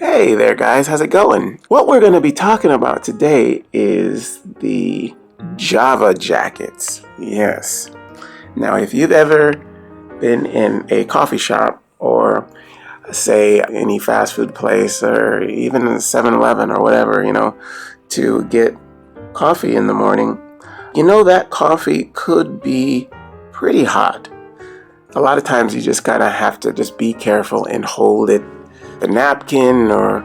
Hey there, guys. How's it going? What we're going to be talking about today is the Java jackets. Yes. Now, if you've ever been in a coffee shop or, say, any fast food place or even a 7-Eleven or whatever, to get coffee in the morning, that coffee could be pretty hot. A lot of times you just kind of have to just be careful and hold it, a napkin or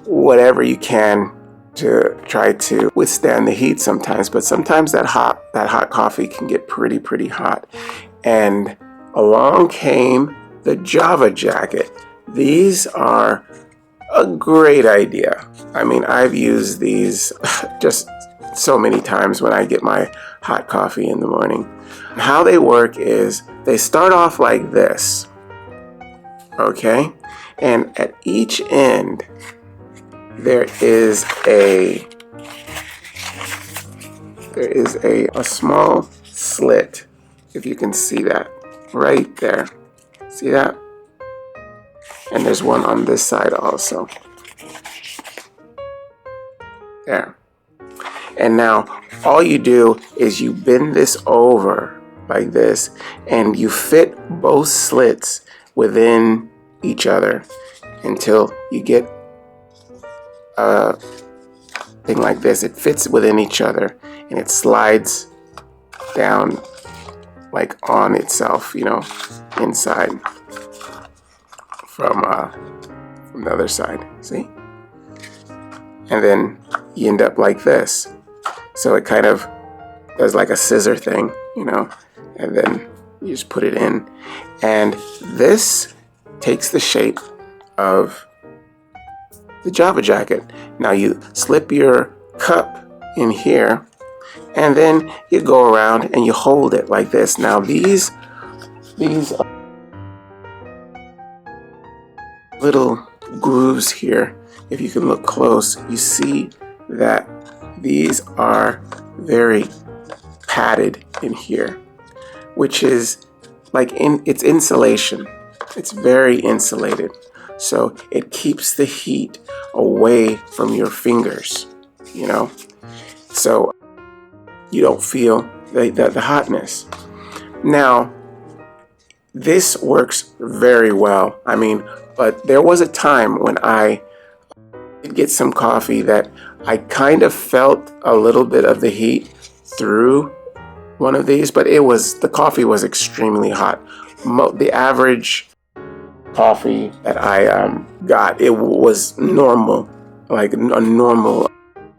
whatever you can to try to withstand the heat sometimes. But sometimes that hot coffee can get pretty hot. And along came the Java jacket. These are a great idea. I mean, I've used these just so many times when I get my hot coffee in the morning. How they work is they start off like this, okay? And at each end, there is a small slit, if you can see that, right there. See that? And there's one on this side also. There. And now, all you do is you bend this over like this, and you fit both slits within each other until you get a thing like this. It fits within each other, and it slides down like on itself, inside from the other side. See? And then you end up like this. So it kind of does like a scissor thing, and then you just put it in. And this takes the shape of the Java jacket. Now you slip your cup in here, and then you go around and you hold it like this. Now these little grooves here, if you can look close, you see that these are very padded in here, which is like it's insulation. It's very insulated. So it keeps the heat away from your fingers, so you don't feel the hotness. Now, this works very well. I mean, but there was a time when I did get some coffee that I kind of felt a little bit of the heat through one of these, but the coffee was extremely hot. The average coffee that I got, it was normal, like a normal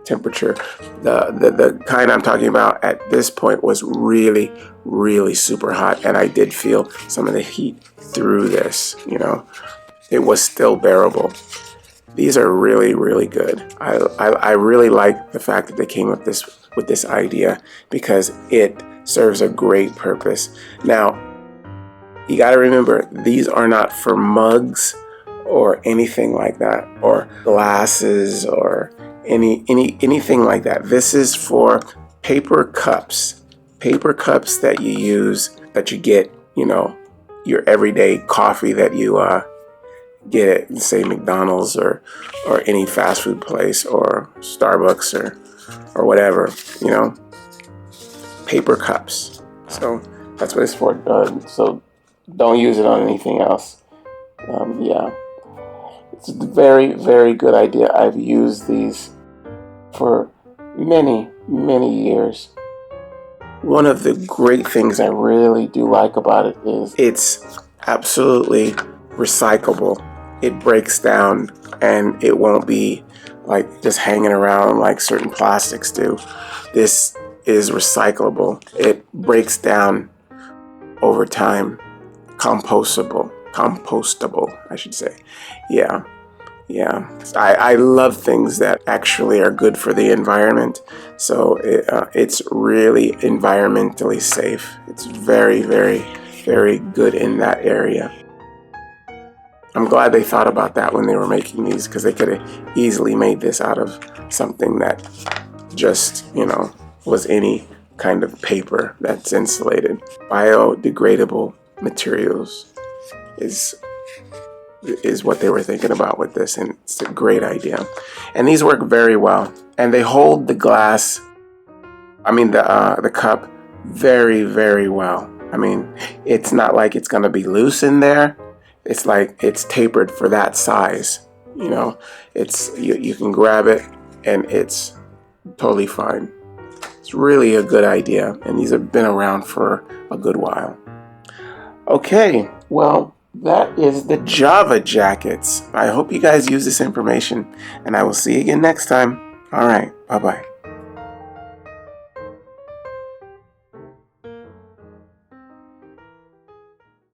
temperature. The kind I'm talking about at this point was really super hot, and I did feel some of the heat through this. It was still bearable. These are really good. I really like the fact that they came up with this idea, because it serves a great purpose. Now, you got to remember, these are not for mugs or anything like that, or glasses or anything like that. This is for paper cups that you use, that you get, your everyday coffee that you get at, say, McDonald's or any fast food place or Starbucks or whatever, paper cups. So that's what it's for. So don't use it on anything else. It's a very good idea. I've used these for many years. One of the great things I really do like about it is it's absolutely recyclable. It breaks down, and it won't be like just hanging around like certain plastics do. This is recyclable. It breaks down over time. Compostable, I should say. Yeah. I love things that actually are good for the environment. So it's really environmentally safe. It's very good in that area. I'm glad they thought about that when they were making these, because they could have easily made this out of something that just, was any kind of paper that's insulated. Biodegradable materials is is what they were thinking about with this, and it's a great idea. And these work very well, and they hold the glass, the cup, very, very well. I mean, it's not like it's gonna be loose in there. It's like it's tapered for that size. It's you can grab it and it's totally fine. It's really a good idea, and these have been around for a good while. Okay, well, that is the Java jackets. I hope you guys use this information, and I will see you again next time. All right, bye-bye.